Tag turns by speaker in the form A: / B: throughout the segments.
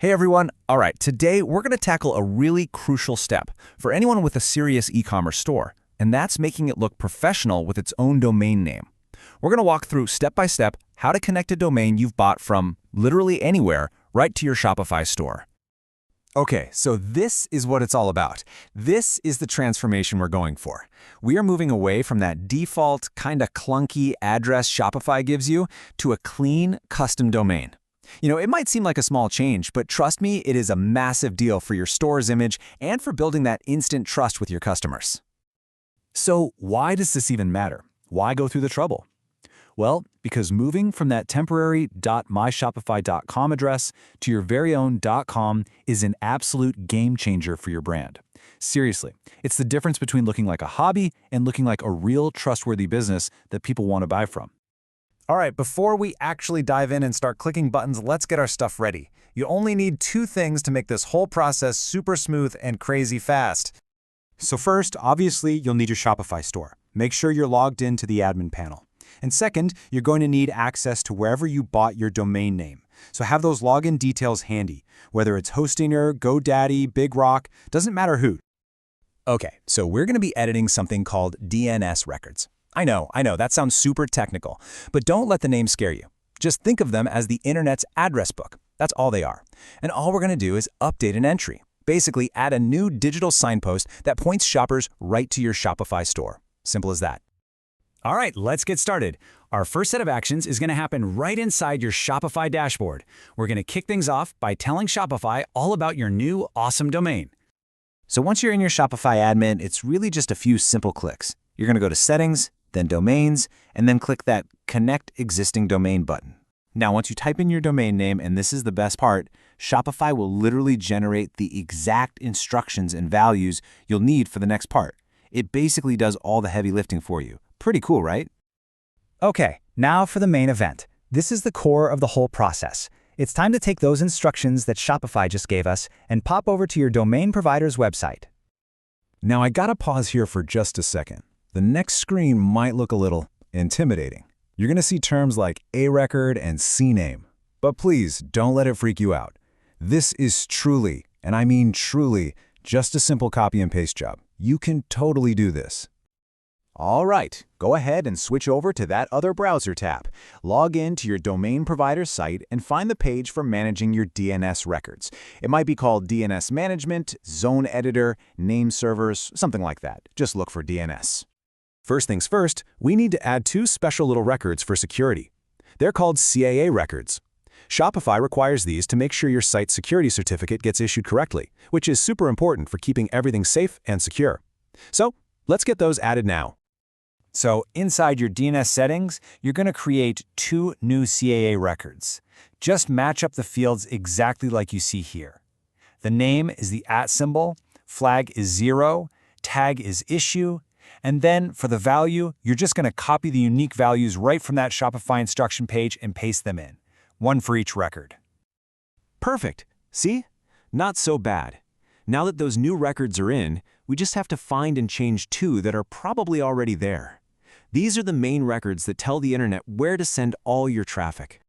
A: Hey everyone. All right, today we're going to tackle a really crucial step for anyone with a serious e-commerce store, and that's making it look professional with its own domain name. We're going to walk through step by step how to connect a domain you've bought from literally anywhere right to your Shopify store.
B: Okay, so this is what it's all about. This is the transformation we're going for. We are moving away from that default, kinda clunky address Shopify gives you to a clean, custom domain. It might seem like a small change, but trust me, it is a massive deal for your store's image and for building that instant trust with your customers. So why does this even matter? Why go through the trouble? Well, because moving from that temporary .myshopify.com address to your very own .com is an absolute game changer for your brand. Seriously, it's the difference between looking like a hobby and looking like a real trustworthy business that people want to buy from.
C: All right, before we actually dive in and start clicking buttons, let's get our stuff ready. You only need two things to make this whole process super smooth and crazy fast.
D: So first, obviously, you'll need your Shopify store. Make sure you're logged into the admin panel. And second, you're going to need access to wherever you bought your domain name. So have those login details handy, whether it's Hostinger, GoDaddy, BigRock, doesn't matter who.
A: Okay, so we're going to be editing something called DNS records. I know, that sounds super technical, but don't let the name scare you. Just think of them as the internet's address book. That's all they are. And all we're going to do is update an entry. Basically, add a new digital signpost that points shoppers right to your Shopify store. Simple as that.
E: All right, let's get started. Our first set of actions is going to happen right inside your Shopify dashboard. We're going to kick things off by telling Shopify all about your new awesome domain.
A: So once you're in your Shopify admin, it's really just a few simple clicks. You're going to go to Settings, then Domains, and then click that Connect Existing Domain button. Now, once you type in your domain name, and this is the best part, Shopify will literally generate the exact instructions and values you'll need for the next part. It basically does all the heavy lifting for you. Pretty cool, right?
F: Okay, now for the main event. This is the core of the whole process. It's time to take those instructions that Shopify just gave us and pop over to your domain provider's website.
G: Now I gotta pause here for just a second. The next screen might look a little intimidating. You're gonna see terms like A record and CNAME. But please, don't let it freak you out. This is truly, and I mean truly, just a simple copy and paste job. You can totally do this.
B: All right, go ahead and switch over to that other browser tab. Log in to your domain provider's site and find the page for managing your DNS records. It might be called DNS Management, Zone Editor, Name Servers, something like that. Just look for DNS. First things first, we need to add two special little records for security. They're called CAA records. Shopify requires these to make sure your site's security certificate gets issued correctly, which is super important for keeping everything safe and secure. So, let's get those added now.
C: So inside your DNS settings, you're going to create two new CAA records. Just match up the fields exactly like you see here. The name is the @ symbol, flag is 0, tag is issue, and then for the value, you're just going to copy the unique values right from that Shopify instruction page and paste them in. One for each record.
B: Perfect. See? Not so bad. Now that those new records are in, we just have to find and change two that are probably already there. These are the main records that tell the internet where to send all your traffic.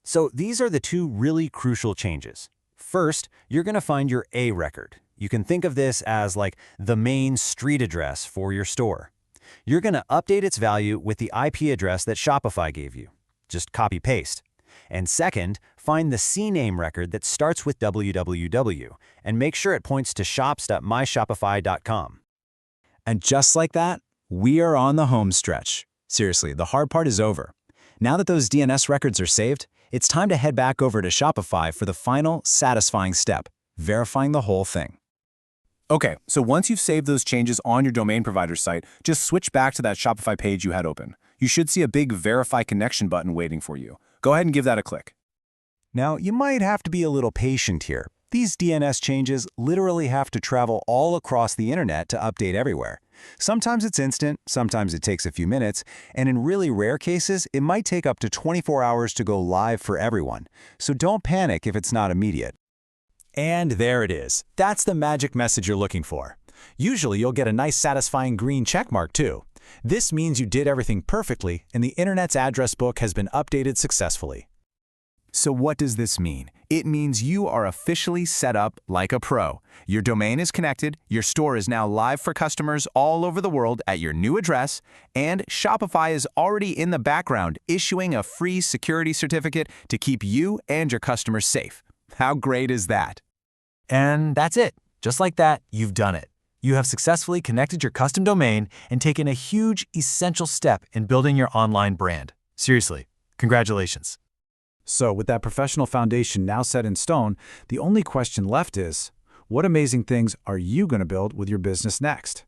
C: So these are the two really crucial changes. First, you're going to find your A record. You can think of this as like the main street address for your store. You're going to update its value with the IP address that Shopify gave you. Just copy-paste. And second, find the CNAME record that starts with www and make sure it points to shops.myshopify.com.
B: And just like that, we are on the home stretch. Seriously, the hard part is over. Now that those DNS records are saved, it's time to head back over to Shopify for the final, satisfying step, verifying the whole thing.
A: Okay, so once you've saved those changes on your domain provider site, just switch back to that Shopify page you had open. You should see a big Verify Connection button waiting for you. Go ahead and give that a click.
C: Now, you might have to be a little patient here. These DNS changes literally have to travel all across the internet to update everywhere. Sometimes it's instant, sometimes it takes a few minutes, and in really rare cases, it might take up to 24 hours to go live for everyone. So don't panic if it's not immediate. And there it is. That's the magic message you're looking for. Usually you'll get a nice satisfying green checkmark too. This means you did everything perfectly and the internet's address book has been updated successfully.
B: So what does this mean? It means you are officially set up like a pro. Your domain is connected, your store is now live for customers all over the world at your new address, and Shopify is already in the background issuing a free security certificate to keep you and your customers safe. How great is that?
A: And that's it. Just like that, you've done it. You have successfully connected your custom domain and taken a huge, essential step in building your online brand. Seriously, congratulations.
G: So with that professional foundation now set in stone, the only question left is, what amazing things are you going to build with your business next?